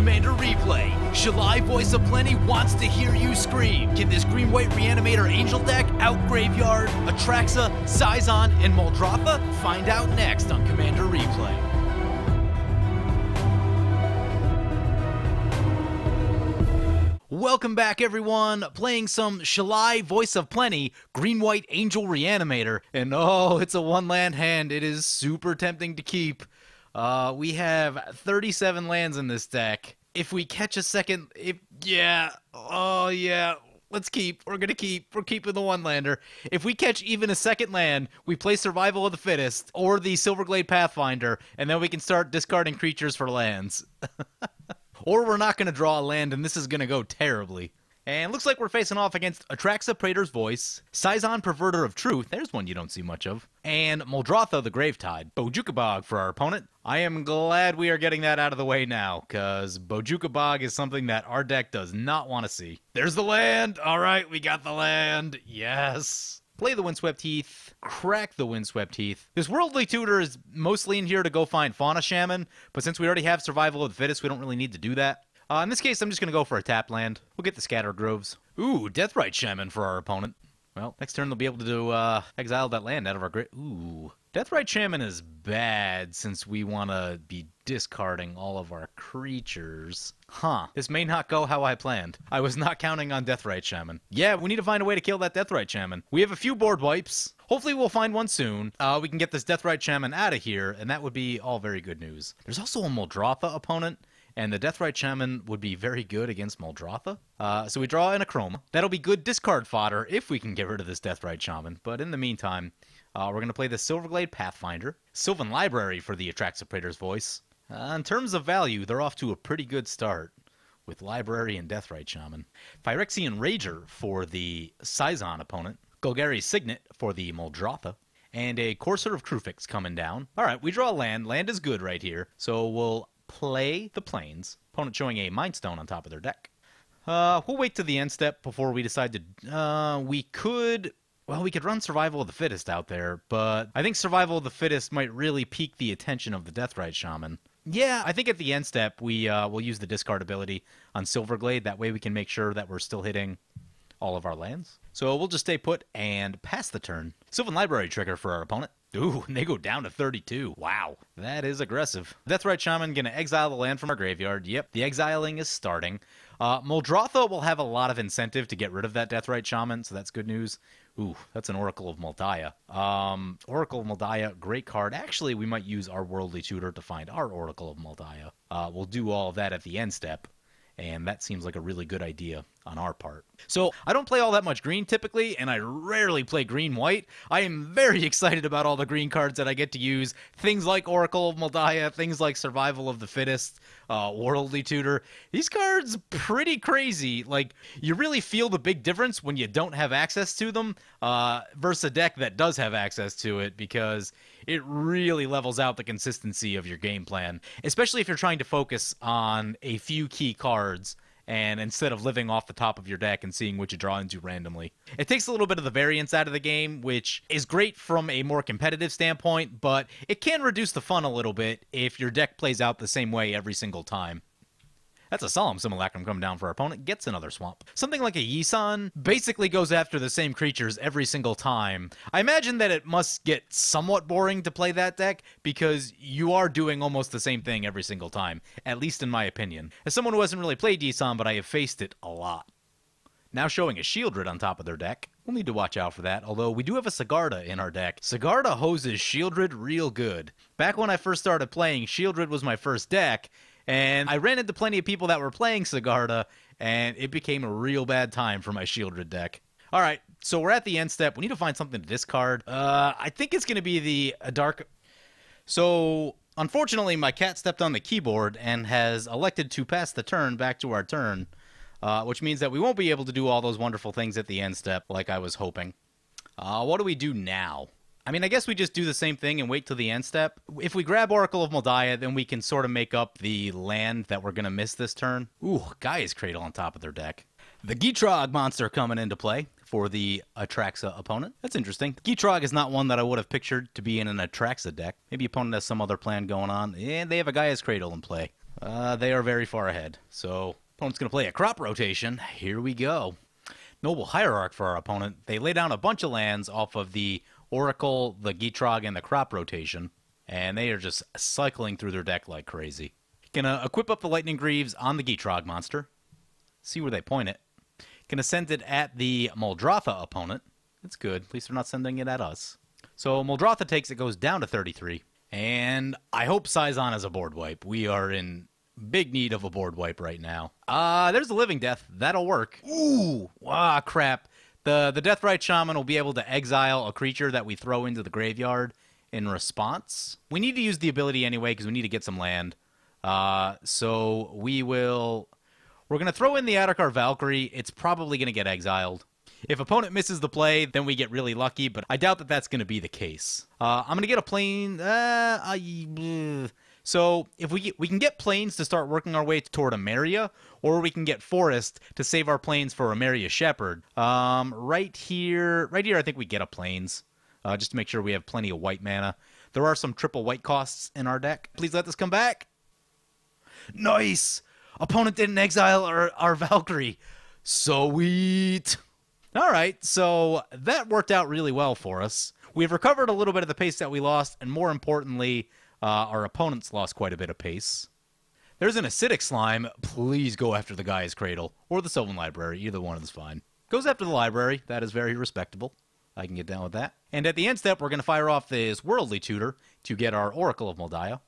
Commander Replay. Shalai, Voice of Plenty, wants to hear you scream. Can this green-white Reanimator Angel deck out Graveyard, Atraxa, Seizan, and Muldrotha? Find out next on Commander Replay. Welcome back, everyone. Playing some Shalai, Voice of Plenty, green-white Angel Reanimator. And oh, it's a one-land hand. It is super tempting to keep. We have 37 lands in this deck. If we catch a second, let's keep. We're gonna keep. We're keeping the one-lander. If we catch even a second land, we play Survival of the Fittest or the Silverglade Pathfinder, and then we can start discarding creatures for lands. Or we're not gonna draw a land, and this is gonna go terribly. And looks like we're facing off against Atraxa, Praetor's Voice, Seizan, Perverter of Truth, there's one you don't see much of, and Muldrotha, the Gravetide. Bojuka Bog for our opponent. I am glad we are getting that out of the way now, because Bojuka Bog is something that our deck does not want to see. There's the land! Alright, we got the land! Yes! Play the Windswept Heath, crack the Windswept Heath. This Worldly Tutor is mostly in here to go find Fauna Shaman, but since we already have Survival of the Fittest, we don't really need to do that. In this case, I'm just going to go for a tapped land. We'll get the Scatter Groves. Ooh, Deathrite Shaman for our opponent. Well, next turn they'll be able to exile that land out of our Ooh. Deathrite Shaman is bad since we want to be discarding all of our creatures. Huh. This may not go how I planned. I was not counting on Deathrite Shaman. Yeah, we need to find a way to kill that Deathrite Shaman. We have a few board wipes. Hopefully we'll find one soon. We can get this Deathrite Shaman out of here, and that would be all very good news. There's also a Muldrotha opponent. And the Deathrite Shaman would be very good against Muldrotha. So we draw in a Chroma. That'll be good discard fodder if we can get rid of this Deathrite Shaman. But in the meantime, we're going to play the Silverglade Pathfinder. Sylvan Library for the Atraxa, Praetor's Voice. In terms of value, they're off to a pretty good start with Library and Deathrite Shaman. Phyrexian Rager for the Seizan opponent. Golgari's Signet for the Muldrotha. And a Courser of Krufix coming down. Alright, we draw land. Land is good right here. So we'll play the Plains. Opponent showing a Mind Stone on top of their deck. We'll wait to the end step before we decide to... we could run Survival of the Fittest out there, but I think Survival of the Fittest might really pique the attention of the Deathrite Shaman. Yeah, I think at the end step, we'll use the discard ability on Silverglade. That way we can make sure that we're still hitting all of our lands. So we'll just stay put and pass the turn. Sylvan Library trigger for our opponent. Ooh, and they go down to 32. Wow, that is aggressive. Deathrite Shaman gonna exile the land from our graveyard. Yep, the exiling is starting. Muldrotha will have a lot of incentive to get rid of that Deathrite Shaman, so that's good news. Ooh, that's an Oracle of Moldiah. Oracle of Moldiah, great card. Actually, we might use our Worldly Tutor to find our Oracle of Moldiah. We'll do all of that at the end step, and that seems like a really good idea on our part. So, I don't play all that much green typically, and I rarely play green-white. I am very excited about all the green cards that I get to use. Things like Oracle of Moldiah, things like Survival of the Fittest, Worldly Tutor. These cards pretty crazy. Like, you really feel the big difference when you don't have access to them versus a deck that does have access to it, because it really levels out the consistency of your game plan, especially if you're trying to focus on a few key cards and instead of living off the top of your deck and seeing what you draw into randomly. It takes a little bit of the variance out of the game, which is great from a more competitive standpoint, but it can reduce the fun a little bit if your deck plays out the same way every single time. That's a Solemn Simulacrum coming down for our opponent, gets another swamp. Something like a Seizan basically goes after the same creatures every single time. I imagine that it must get somewhat boring to play that deck, because you are doing almost the same thing every single time, at least in my opinion. As someone who hasn't really played Seizan, but I have faced it a lot. Now showing a Shieldred on top of their deck. We'll need to watch out for that, although we do have a Sigarda in our deck. Sigarda hoses Shieldred real good. Back when I first started playing, Shieldred was my first deck, and I ran into plenty of people that were playing Sigarda, and it became a real bad time for my Shieldred deck. Alright, so we're at the end step. We need to find something to discard. I think it's going to be a dark... So, unfortunately, my cat stepped on the keyboard and has elected to pass the turn back to our turn, which means that we won't be able to do all those wonderful things at the end step like I was hoping. What do we do now? I mean, I guess we just do the same thing and wait till the end step. If we grab Oracle of Moldiah, then we can sort of make up the land that we're going to miss this turn. Ooh, Gaia's Cradle on top of their deck. The Gitrog monster coming into play for the Atraxa opponent. That's interesting. Gitrog is not one that I would have pictured to be in an Atraxa deck. Maybe opponent has some other plan going on. And they have a Gaia's Cradle in play. They are very far ahead. So, opponent's going to play a crop rotation. Here we go. Noble Hierarch for our opponent. They lay down a bunch of lands off of the Oracle, the Gitrog, and the crop rotation. And they are just cycling through their deck like crazy. Gonna equip up the Lightning Greaves on the Gitrog monster. See where they point it. Gonna send it at the Muldrotha opponent. That's good. At least they're not sending it at us. So Muldrotha takes it, goes down to 33. And I hope Seizan is a board wipe. We are in big need of a board wipe right now. There's a Living Death. That'll work. Ooh! Ah, crap. The Deathrite Shaman will be able to exile a creature that we throw into the graveyard in response. We need to use the ability anyway because we need to get some land. So we're going to throw in the Atraxa Valkyrie. It's probably going to get exiled. If opponent misses the play, then we get really lucky, but I doubt that that's going to be the case. I'm going to get a plane. So if we can get planes to start working our way toward Emeria, or we can get forest to save our planes for Emeria Shepherd. Right here, I think we get a planes, just to make sure we have plenty of white mana. There are some triple white costs in our deck. Please let this come back. Nice! Opponent didn't exile our Valkyrie. Sweet! Alright, so that worked out really well for us. We've recovered a little bit of the pace that we lost, and more importantly, our opponents lost quite a bit of pace. There's an acidic slime. Please go after the Gaia's Cradle, or the Sylvan Library. Either one is fine. Goes after the library. That is very respectable. I can get down with that. And at the end step, we're going to fire off this Worldly Tutor to get our Oracle of Moldiah.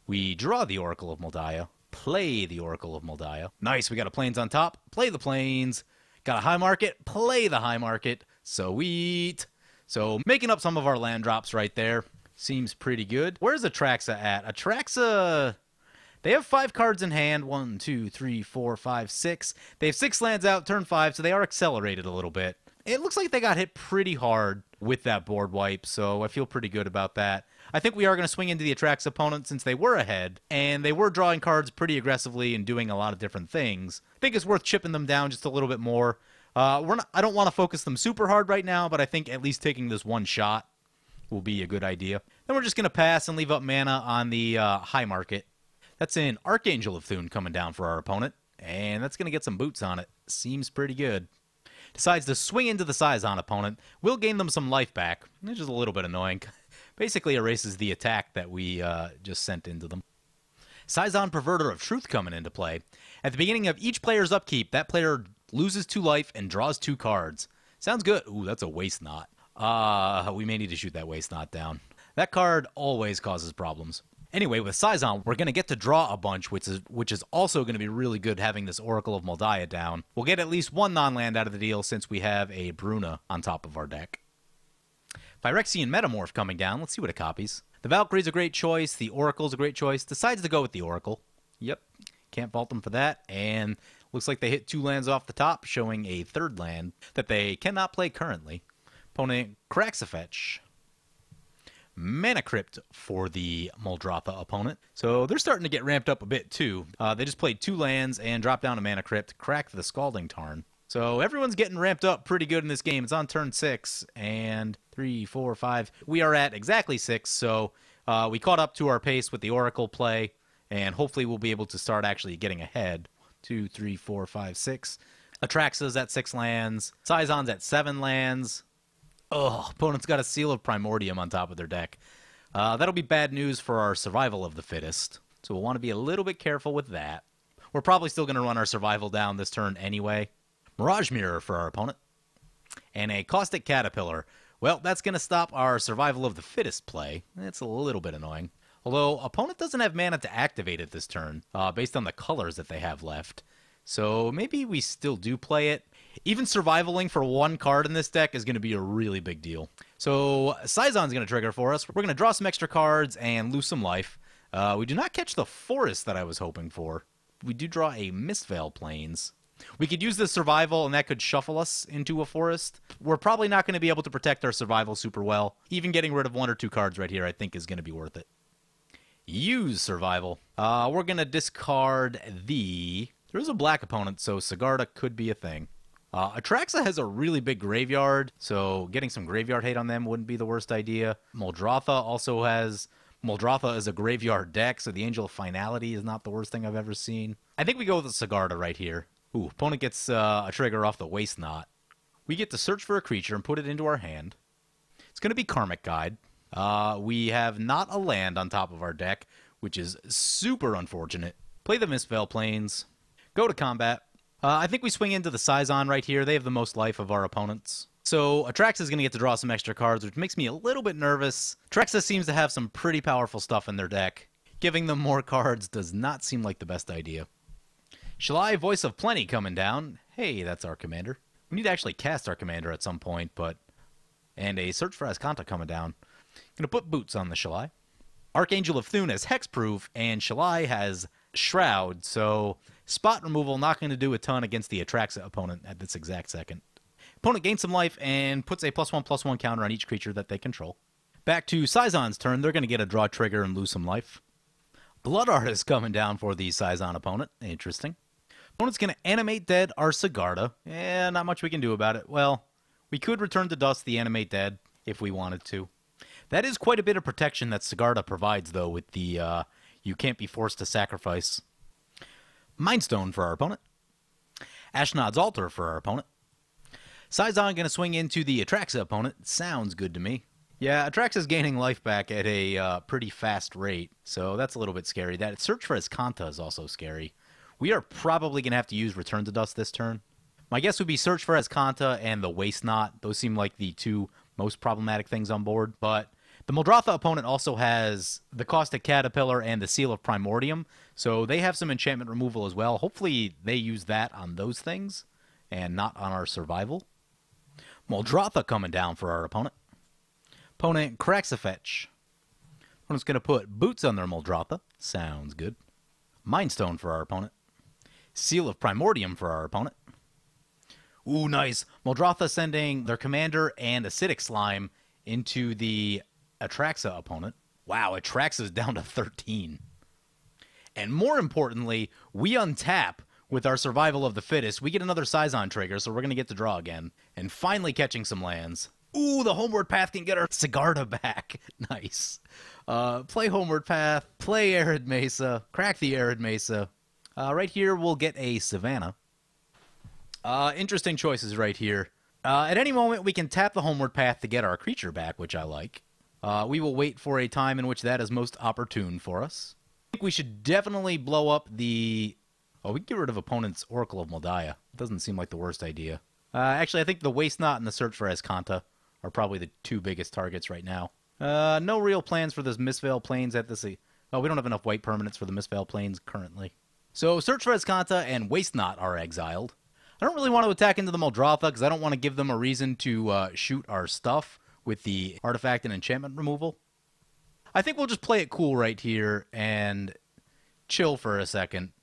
We draw the Oracle of Moldiah. Play the Oracle of Moldiah. Nice, we got a plains on top. Play the plains. Got a high market. Play the high market. Sweet. So making up some of our land drops right there. Seems pretty good. Where's Atraxa at? Atraxa, they have 5 cards in hand. 1, 2, 3, 4, 5, 6. They have 6 lands out turn 5, so they are accelerated a little bit. It looks like they got hit pretty hard with that board wipe, so I feel pretty good about that. I think we are going to swing into the Atraxa opponent since they were ahead, and they were drawing cards pretty aggressively and doing a lot of different things. I think it's worth chipping them down just a little bit more. I don't want to focus them super hard right now, but I think at least taking this one shot will be a good idea. Then we're just going to pass and leave up mana on the high market. That's an Archangel of Thune coming down for our opponent, and that's going to get some boots on it. Seems pretty good. Decides to swing into the Seizan opponent. We'll gain them some life back, which is a little bit annoying. Basically erases the attack that we just sent into them. Seizan Perverter of Truth coming into play. At the beginning of each player's upkeep, that player loses 2 life and draws 2 cards. Sounds good. Ooh, that's a Waste Knot. We may need to shoot that Waste Knot down. That card always causes problems. Anyway, with Seizan, we're going to get to draw a bunch, which is also going to be really good having this Oracle of Moldiah down. We'll get at least 1 non-land out of the deal since we have a Bruna on top of our deck. Phyrexian Metamorph coming down. Let's see what it copies. The Valkyrie's a great choice. The Oracle's a great choice. Decides to go with the Oracle. Yep. Can't fault them for that. And looks like they hit 2 lands off the top, showing a 3rd land that they cannot play currently. Opponent cracks a fetch. Mana Crypt for the Muldrotha opponent. So they're starting to get ramped up a bit too. They just played 2 lands and dropped down a Mana Crypt, cracked the Scalding Tarn. So everyone's getting ramped up pretty good in this game. It's on turn 6 and 3, 4, 5. We are at exactly 6, so we caught up to our pace with the Oracle play, and hopefully we'll be able to start actually getting ahead. 2, 3, 4, 5, 6. Atraxa's at 6 lands. Seizan's at 7 lands. Oh, opponent's got a Seal of Primordium on top of their deck. That'll be bad news for our Survival of the Fittest, so we'll want to be a little bit careful with that. We're probably still going to run our Survival down this turn anyway. Mirage Mirror for our opponent. And a Caustic Caterpillar. Well, that's going to stop our Survival of the Fittest play. It's a little bit annoying. Although, opponent doesn't have mana to activate it this turn, based on the colors that they have left. So maybe we still do play it. Even survivaling for 1 card in this deck is going to be a really big deal. So Seizan's going to trigger for us. We're going to draw some extra cards and lose some life. We do not catch the forest that I was hoping for. We do draw a Mistveil Plains. We could use the survival, and that could shuffle us into a forest. We're probably not going to be able to protect our survival super well. Even getting rid of 1 or 2 cards right here I think is going to be worth it. Use survival. We're going to discard the... There is a black opponent, so Sigarda could be a thing. Atraxa has a really big graveyard, so getting some graveyard hate on them wouldn't be the worst idea. Muldrotha also has Muldrotha is a graveyard deck, so the Angel of Finality is not the worst thing I've ever seen. I think we go with the Sigarda right here. Ooh, opponent gets a trigger off the Waste Knot. We get to search for a creature and put it into our hand. It's going to be Karmic Guide. We have not a land on top of our deck, which is super unfortunate. Play the Mistveil Plains. Go to combat. I think we swing into the Seizan right here. They have the most life of our opponents. So Atraxa is going to get to draw some extra cards, which makes me a little bit nervous. Atraxa seems to have some pretty powerful stuff in their deck. Giving them more cards does not seem like the best idea. Shalai, Voice of Plenty coming down. Hey, that's our commander. We need to actually cast our commander at some point, but... And a Search for Azcanta coming down. Gonna put Boots on the Shalai. Archangel of Thune has Hexproof, and Shalai has Shroud, so spot removal not going to do a ton against the Atraxa opponent at this exact second. Opponent gains some life and puts a +1/+1 counter on each creature that they control. Back to Seizan's turn. They're going to get a draw trigger and lose some life. Blood Artist coming down for the Seizan opponent. Interesting. Opponent's going to Animate Dead our Sigarda. Not much we can do about it. Well, we could return to dust the Animate Dead if we wanted to. That is quite a bit of protection that Sigarda provides, though, with the you can't be forced to sacrifice. Mindstone for our opponent. Ashnod's Altar for our opponent. Seizan going to swing into the Atraxa opponent. Sounds good to me. Yeah, Atraxa's gaining life back at a pretty fast rate, so that's a little bit scary. That Search for Azcanta is also scary. We are probably going to have to use Return to Dust this turn. My guess would be Search for Azcanta and the Waste Knot. Those seem like the two most problematic things on board, but the Muldrotha opponent also has the Caustic Caterpillar and the Seal of Primordium, so they have some enchantment removal as well. Hopefully they use that on those things and not on our survival. Muldrotha coming down for our opponent. Opponent cracks a fetch. Opponent's going to put Boots on their Muldrotha. Sounds good. Mindstone for our opponent. Seal of Primordium for our opponent. Ooh, nice. Muldrotha sending their commander and Acidic Slime into the Atraxa opponent. Wow, Atraxa's down to 13. And more importantly, we untap with our Survival of the Fittest. We get another Seizan trigger, so we're going to get to draw again. And finally catching some lands. Ooh, the Homeward Path can get our Sigarda back. Nice. Play Homeward Path, play Arid Mesa, crack the Arid Mesa. Right here, we'll get a Savannah. Interesting choices right here. At any moment, we can tap the Homeward Path to get our creature back, which I like. We will wait for a time in which that is most opportune for us. I think we should definitely blow up the... Oh, we can get rid of opponent's Oracle of Moldiah. Doesn't seem like the worst idea. Actually, I think the Waste Knot and the Search for Azcanta are probably the two biggest targets right now. No real plans for this Mistveil Plains at this... Oh, we don't have enough white permanents for the Mistveil Plains currently. So Search for Azcanta and Waste Knot are exiled. I don't really want to attack into the Muldrotha because I don't want to give them a reason to shoot our stuff with the artifact and enchantment removal. I think we'll just play it cool right here and chill for a second.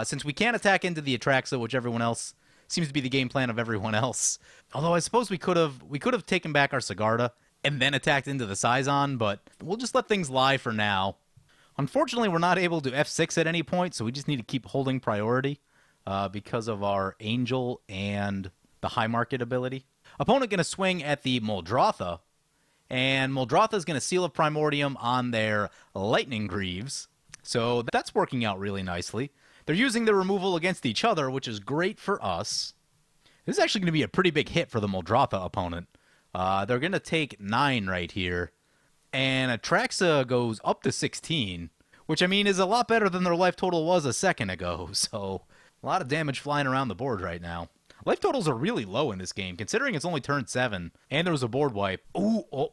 Since we can't attack into the Atraxa, which everyone else seems to be the game plan of everyone else. Although I suppose we could have taken back our Sigarda and then attacked into the Seizan, but we'll just let things lie for now. Unfortunately, we're not able to F6 at any point, so we just need to keep holding priority because of our Angel and the High Market ability. Opponent going to swing at the Muldrotha, and Muldrotha is going to Seal of Primordium on their Lightning Greaves. So that's working out really nicely. They're using the removal against each other, which is great for us. This is actually going to be a pretty big hit for the Muldrotha opponent. They're going to take 9 right here. And Atraxa goes up to 16, which, I mean, is a lot better than their life total was a second ago. So a lot of damage flying around the board right now. Life totals are really low in this game, considering it's only turn 7, and there was a board wipe. Ooh, oh.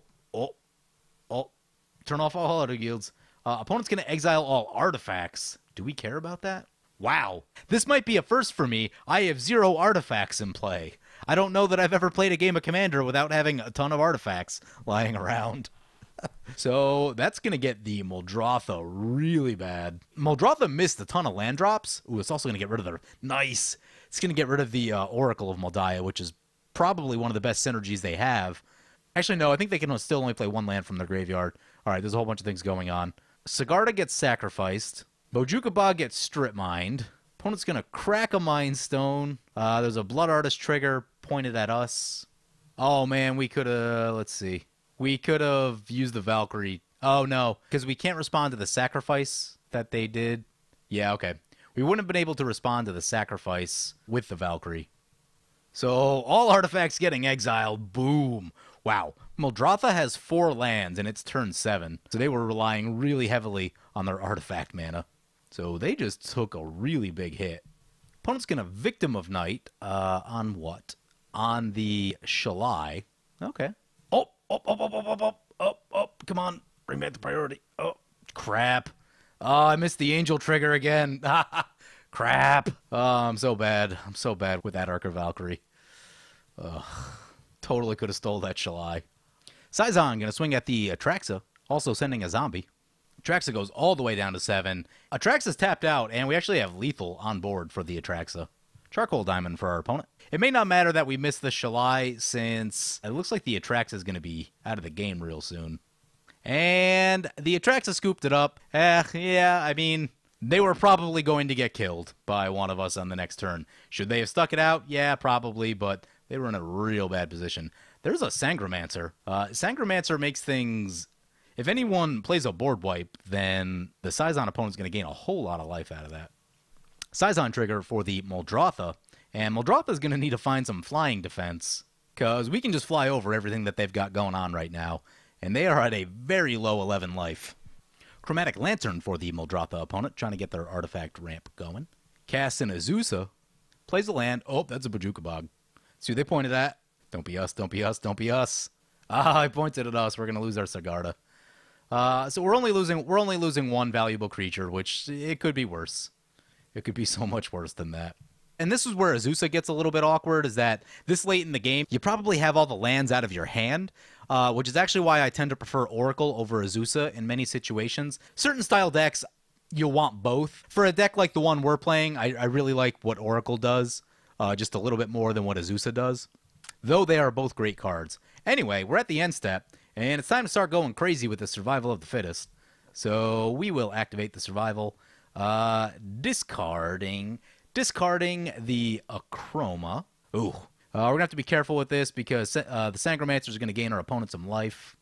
Turn off all auto yields. Opponent's going to exile all artifacts. Do we care about that? Wow. This might be a first for me. I have 0 artifacts in play. I don't know that I've ever played a game of Commander without having a ton of artifacts lying around. So that's going to get the Muldrotha really bad. Muldrotha missed a ton of land drops. Ooh, it's also going to get rid of the... Nice. It's going to get rid of the Oracle of Moldiah, which is probably one of the best synergies they have. Actually, no, I think they can still only play 1 land from their graveyard. All right, there's a whole bunch of things going on. Sigarda gets sacrificed. Bojuka gets strip mined. Opponent's going to crack a Mind Stone. There's a Blood Artist trigger pointed at us. Oh, man, we could have... Let's see. We could have used the Valkyrie. Oh, no, because we can't respond to the sacrifice that they did. Yeah, okay. We wouldn't have been able to respond to the sacrifice with the Valkyrie. So, all artifacts getting exiled. Boom. Wow. Muldrotha has 4 lands, and it's turn 7. So they were relying really heavily on their artifact mana. So they just took a really big hit. Opponent's going to Victim of Night on what? On the Shalai. Okay. Oh, come on. Bring back the priority. Oh, crap. Oh, I missed the angel trigger again. Crap. Oh, I'm so bad. I'm so bad with that Archer Valkyrie. Ugh. Totally could have stole that Shalai. Seizan going to swing at the Atraxa, also sending a zombie. Atraxa goes all the way down to 7. Atraxa's tapped out, and we actually have lethal on board for the Atraxa. Charcoal Diamond for our opponent. It may not matter that we missed the Shalai, since it looks like the Atraxa is going to be out of the game real soon. And the Atraxa scooped it up. Yeah, I mean, they were probably going to get killed by one of us on the next turn. Should they have stuck it out? Yeah, probably, but they were in a real bad position. There's a Sangromancer. Sangromancer makes things... If anyone plays a board wipe, then the Seizan opponent's going to gain a whole lot of life out of that. Seizan trigger for the Muldrotha, and Muldrotha is going to need to find some flying defense, because we can just fly over everything that they've got going on right now, and they are at a very low 11 life. Chromatic Lantern for the Muldrotha opponent, trying to get their artifact ramp going. Casts in Azusa, plays a land. Oh, that's a Bajuka Bog. See who they pointed at? Don't be us, don't be us, don't be us. Ah, I pointed at us. We're going to lose our Sigarda. So we're only losing 1 valuable creature, which it could be worse. It could be so much worse than that. And this is where Azusa gets a little bit awkward, is that this late in the game, you probably have all the lands out of your hand, which is actually why I tend to prefer Oracle over Azusa in many situations. Certain style decks, you'll want both. For a deck like the one we're playing, I really like what Oracle does, just a little bit more than what Azusa does, though they are both great cards. Anyway, we're at the end step, and it's time to start going crazy with the survival of the fittest. So we will activate the survival, discarding the Acroma. Ooh. We're going to have to be careful with this because the Sangromancer is going to gain our opponent some life.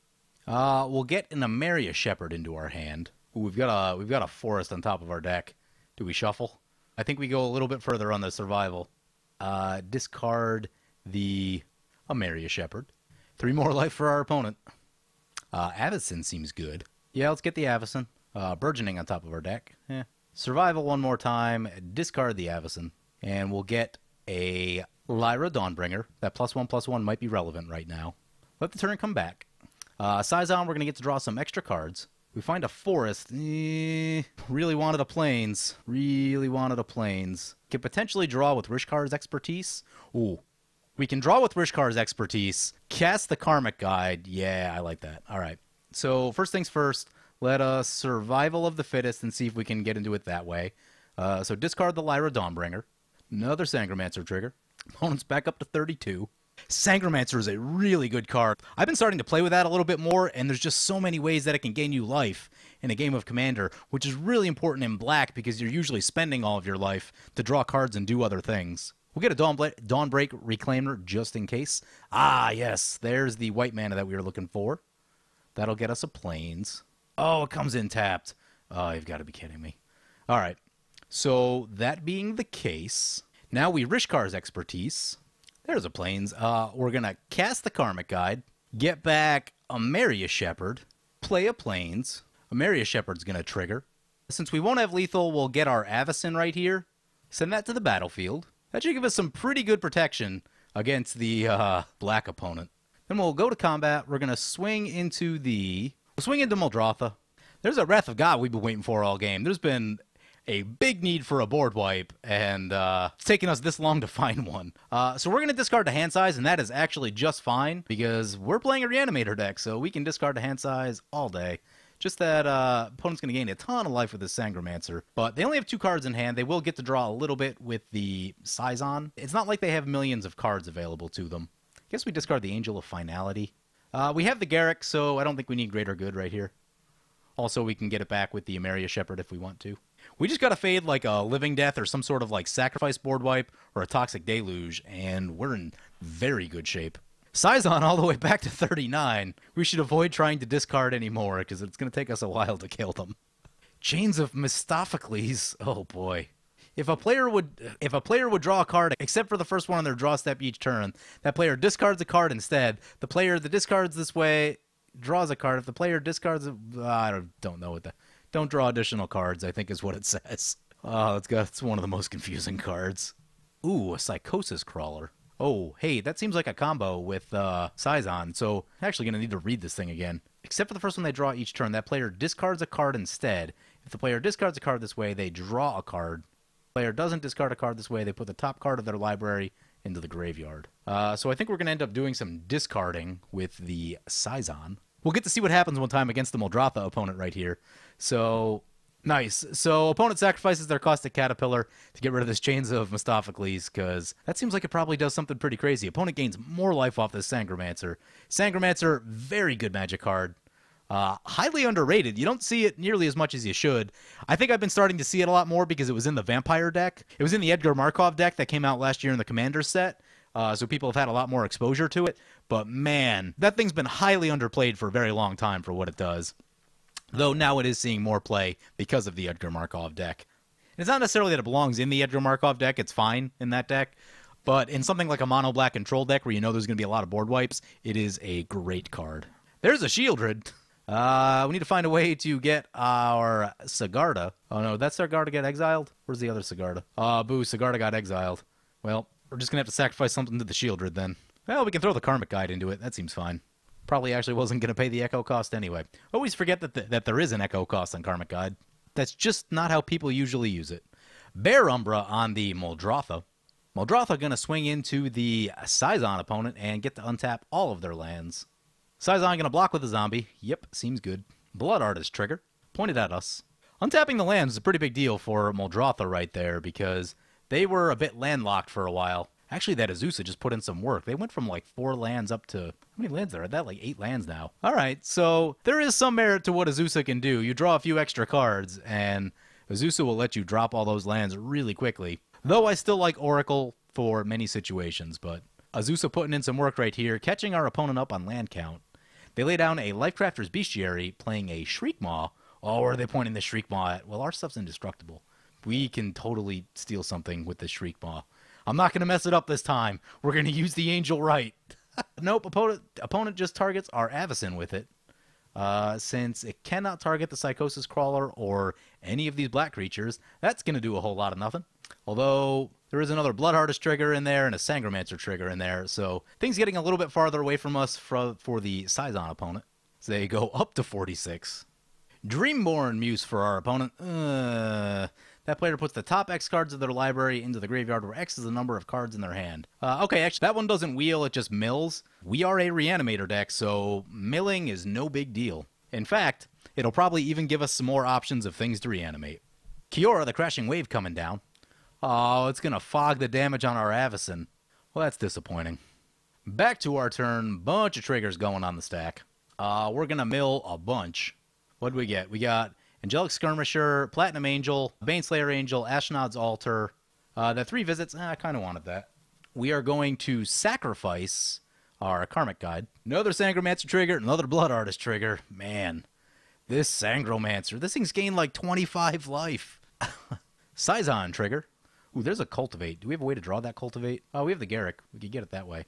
We'll get an Ameria Shepherd into our hand. Ooh, we've got a forest on top of our deck. Do we shuffle? I think we go a little bit further on the survival. Discard the Ameria Shepherd. 3 more life for our opponent. Avacyn seems good. Yeah, let's get the Avacyn. Burgeoning on top of our deck. Survival one more time. Discard the Avacyn. And we'll get a Lyra Dawnbringer. That +1/+1 might be relevant right now. Let the turn come back. Seizan, we're going to get to draw some extra cards. We find a forest. Really wanted a plains. Really wanted a plains. Could potentially draw with Rishkar's Expertise. Ooh. We can draw with Rishkar's Expertise. Cast the Karmic Guide. Yeah, I like that. All right. So first things first, let us Survival of the Fittest and see if we can get into it that way. So discard the Lyra Dawnbringer. Another Sangromancer trigger. Opponent's back up to 32. Sangromancer is a really good card. I've been starting to play with that a little bit more, and there's just so many ways that it can gain you life in a game of Commander, which is really important in black because you're usually spending all of your life to draw cards and do other things. We'll get a Dawnbreak Reclaimer just in case. Ah, yes, there's the white mana that we were looking for. That'll get us a Plains. Oh, it comes in tapped. Oh, you've got to be kidding me. All right, so that being the case, now we Rishkar's Expertise. There's a Plains. We're going to cast the Karmic Guide, get back Ameria Shepherd, play a Plains. Ameria Shepherd's going to trigger. Since we won't have lethal, we'll get our Avacyn right here. Send that to the battlefield. That should give us some pretty good protection against the black opponent. Then we'll go to combat. We're going to swing into Muldrotha. There's a Wrath of God we've been waiting for all game. There's been a big need for a board wipe, and it's taken us this long to find one. So we're going to discard the hand size, and that is actually just fine, because we're playing a Reanimator deck, so we can discard the hand size all day. Just that opponent's going to gain a ton of life with this Sangromancer. But they only have 2 cards in hand. They will get to draw a little bit with the Seizan. It's not like they have millions of cards available to them. I guess we discard the Angel of Finality. We have the Garruk, so I don't think we need Greater Good right here. Also, we can get it back with the Ameria Shepherd if we want to. We just got to fade like a Living Death or some sort of like Sacrifice board wipe or a Toxic Deluge, and we're in very good shape. Seizan all the way back to 39. We should avoid trying to discard anymore because it's going to take us a while to kill them. Chains of Mephistopheles. Oh boy. If a player would draw a card except for the first one on their draw step each turn, that player discards a card instead. The player that discards this way draws a card. If the player discards I don't know what the don't draw additional cards, I think is what it says. Oh, it's one of the most confusing cards. Ooh, a Psychosis Crawler. Oh, hey, that seems like a combo with Seizan, so I'm actually going to need to read this thing again. Except for the first one they draw each turn, that player discards a card instead. If the player discards a card this way, they draw a card. If the player doesn't discard a card this way, they put the top card of their library into the graveyard. So I think we're going to end up doing some discarding with the Seizan. We'll get to see what happens one time against the Muldrotha opponent right here. So, nice. So, opponent sacrifices their Caustic Caterpillar to get rid of this Chains of Mephistopheles, because that seems like it probably does something pretty crazy. Opponent gains more life off this Sangromancer. Sangromancer, very good magic card. Highly underrated. You don't see it nearly as much as you should. I think I've been starting to see it a lot more because it was in the Vampire deck. It was in the Edgar Markov deck that came out last year in the Commander set. So people have had a lot more exposure to it. But man, that thing's been highly underplayed for a very long time for what it does. Though now it is seeing more play because of the Edgar Markov deck. And it's not necessarily that it belongs in the Edgar Markov deck. It's fine in that deck. But in something like a mono black control deck where you know there's going to be a lot of board wipes, it is a great card. There's a Shieldred. We need to find a way to get our Sigarda. Oh no, that Sigarda get exiled? Where's the other Sigarda? Boo, Sigarda got exiled. Well, we're just going to have to sacrifice something to the Shieldred then. Well, we can throw the Karmic Guide into it. That seems fine. Probably actually wasn't going to pay the Echo cost anyway. Always forget that there is an Echo cost on Karmic Guide. That's just not how people usually use it. Bear Umbra on the Muldrotha. Muldrotha going to swing into the Seizan opponent and get to untap all of their lands. Seizan going to block with a zombie. Yep, seems good. Blood Artist trigger. Pointed at us. Untapping the lands is a pretty big deal for Muldrotha right there because they were a bit landlocked for a while. Actually, that Azusa just put in some work. They went from like 4 lands up to... How many lands are there? Like 8 lands now. Alright, so there is some merit to what Azusa can do. You draw a few extra cards, and Azusa will let you drop all those lands really quickly. Though I still like Oracle for many situations, but Azusa putting in some work right here, catching our opponent up on land count. They lay down a Lifecrafter's Bestiary, playing a Shriekmaw. Oh, where are they pointing the Shriekmaw at? Well, our stuff's indestructible. We can totally steal something with the Shriekmaw. I'm not going to mess it up this time. We're going to use the Angel Right. Nope, opponent just targets our Avacyn with it. Since it cannot target the Psychosis Crawler or any of these black creatures, that's going to do a whole lot of nothing. Although, there is another Blood Artist trigger in there and a Sangromancer trigger in there, so things getting a little bit farther away from us for the Seizan opponent. So they go up to 46. Dreamborn Muse for our opponent. That player puts the top X cards of their library into the graveyard, where X is the number of cards in their hand. Okay, actually, that one doesn't wheel, it just mills. We are a Reanimator deck, so milling is no big deal. In fact, it'll probably even give us some more options of things to reanimate. Kiora, the Crashing Wave, coming down. Oh, it's going to fog the damage on our Avacyn. Well, that's disappointing. Back to our turn. Bunch of triggers going on the stack. We're going to mill a bunch. What do we get? We got Angelic Skirmisher, Platinum Angel, Baneslayer Angel, Ashnod's Altar. The 3 visits, I kind of wanted that. We are going to sacrifice our Karmic Guide. Another Sangromancer trigger, another Blood Artist trigger. Man, this Sangromancer, this thing's gained like 25 life. Seizan trigger. Ooh, there's a Cultivate. Do we have a way to draw that Cultivate? Oh, we have the Garrick. We could get it that way.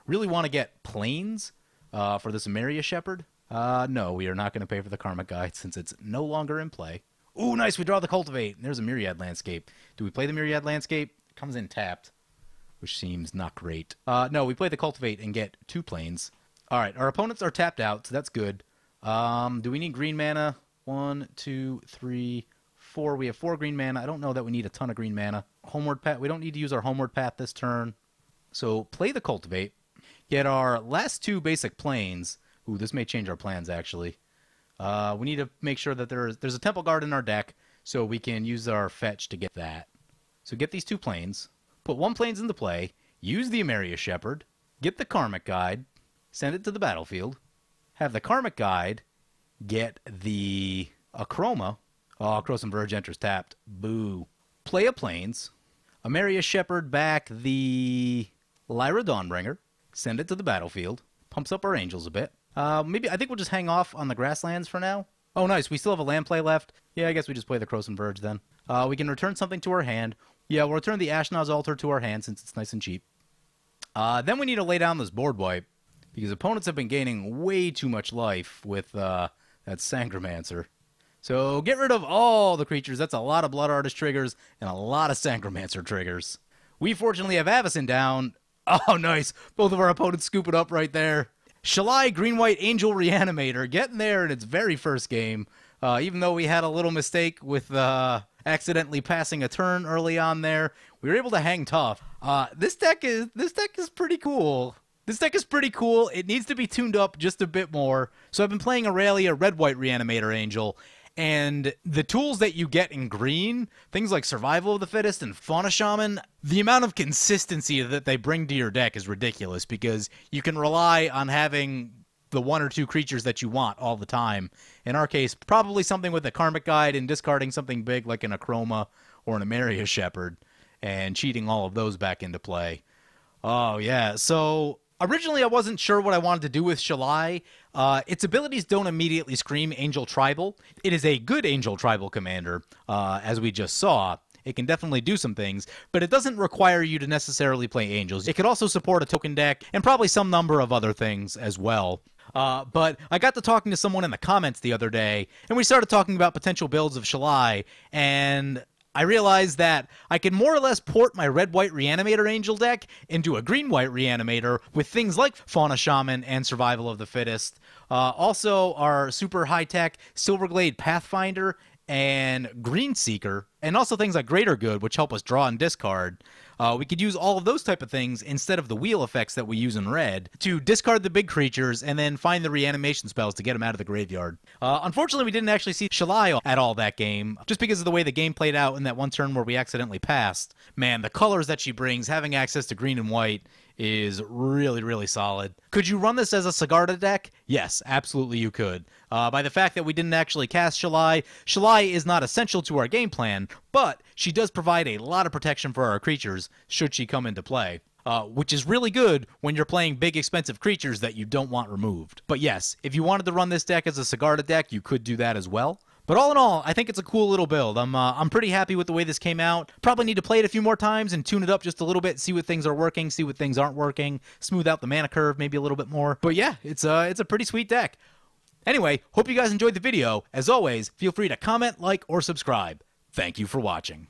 Really want to get Plains for this Amaria Shepherd? No, we are not going to pay for the Karmic Guide since it's no longer in play. Ooh, nice, we draw the Cultivate. There's a Myriad Landscape. Do we play the Myriad Landscape? It comes in tapped, which seems not great. No, we play the Cultivate and get 2 Plains. Alright, our opponents are tapped out, so that's good. Do we need green mana? 1, 2, 3, 4. We have 4 green mana. I don't know that we need a ton of green mana. Homeward Path. We don't need to use our Homeward Path this turn. So play the Cultivate. Get our last 2 basic Plains. Ooh, this may change our plans, actually. We need to make sure that there's a Temple Guard in our deck, so we can use our fetch to get that. So get these 2 Plains. Put 1 Plains into play. Use the Amaria Shepherd. Get the Karmic Guide. Send it to the battlefield. Have the Karmic Guide. Get the Acroma. Oh, Croson Verge enters tapped. Boo. Play a Plains. Amaria Shepherd back the Lyra Dawnbringer. Send it to the battlefield. Pumps up our angels a bit. Maybe I think we'll just hang off on the grasslands for now. Oh, nice. We still have a land play left. Yeah, I guess we just play the Krosan Verge then. We can return something to our hand. Yeah, we'll return the Ashnod's Altar to our hand since it's nice and cheap. Then we need to lay down this board wipe, because opponents have been gaining way too much life with that Sangromancer. So get rid of all the creatures. That's a lot of Blood Artist triggers and a lot of Sangromancer triggers. We fortunately have Avacyn down. Oh, nice. Both of our opponents scoop it up right there. Shalai, Green-White, Angel, Reanimator. Getting there in its very first game. Even though we had a little mistake with accidentally passing a turn early on there, we were able to hang tough. This deck is pretty cool. This deck is pretty cool. It needs to be tuned up just a bit more. So I've been playing Aurelia, Red-White Reanimator Angel, and the tools that you get in green, things like Survival of the Fittest and Fauna Shaman, the amount of consistency that they bring to your deck is ridiculous because you can rely on having the one or two creatures that you want all the time. In our case, probably something with a Karmic Guide and discarding something big like an Acroma or an Emeria Shepherd and cheating all of those back into play. Oh, yeah. So originally, I wasn't sure what I wanted to do with Shalai. Its abilities don't immediately scream Angel Tribal. It is a good Angel Tribal commander, as we just saw. It can definitely do some things, but it doesn't require you to necessarily play Angels. It could also support a token deck and probably some number of other things as well. But I got to talking to someone in the comments the other day, and we started talking about potential builds of Shalai, and I realized that I can more or less port my Red-White Reanimator Angel deck into a Green-White Reanimator with things like Fauna Shaman and Survival of the Fittest. Also, our super high-tech Silverglade Pathfinder and Green Seeker, and also things like Greater Good, which help us draw and discard. We could use all of those type of things instead of the wheel effects that we use in red to discard the big creatures and then find the reanimation spells to get them out of the graveyard. Unfortunately, we didn't actually see Shalai at all that game, just because of the way the game played out in that one turn where we accidentally passed. Man, the colors that she brings, having access to green and white, is really, really solid. Could you run this as a Sigarda deck? Yes, absolutely you could. By the fact that we didn't actually cast Shalai, Shalai is not essential to our game plan, but she does provide a lot of protection for our creatures should she come into play. Which is really good when you're playing big, expensive creatures that you don't want removed. But yes, if you wanted to run this deck as a Sigarda deck, you could do that as well. But all in all, I think it's a cool little build. I'm pretty happy with the way this came out. Probably need to play it a few more times and tune it up just a little bit, see what things are working, see what things aren't working, smooth out the mana curve maybe a little bit more. But yeah, it's a pretty sweet deck. Anyway, hope you guys enjoyed the video. As always, feel free to comment, like, or subscribe. Thank you for watching.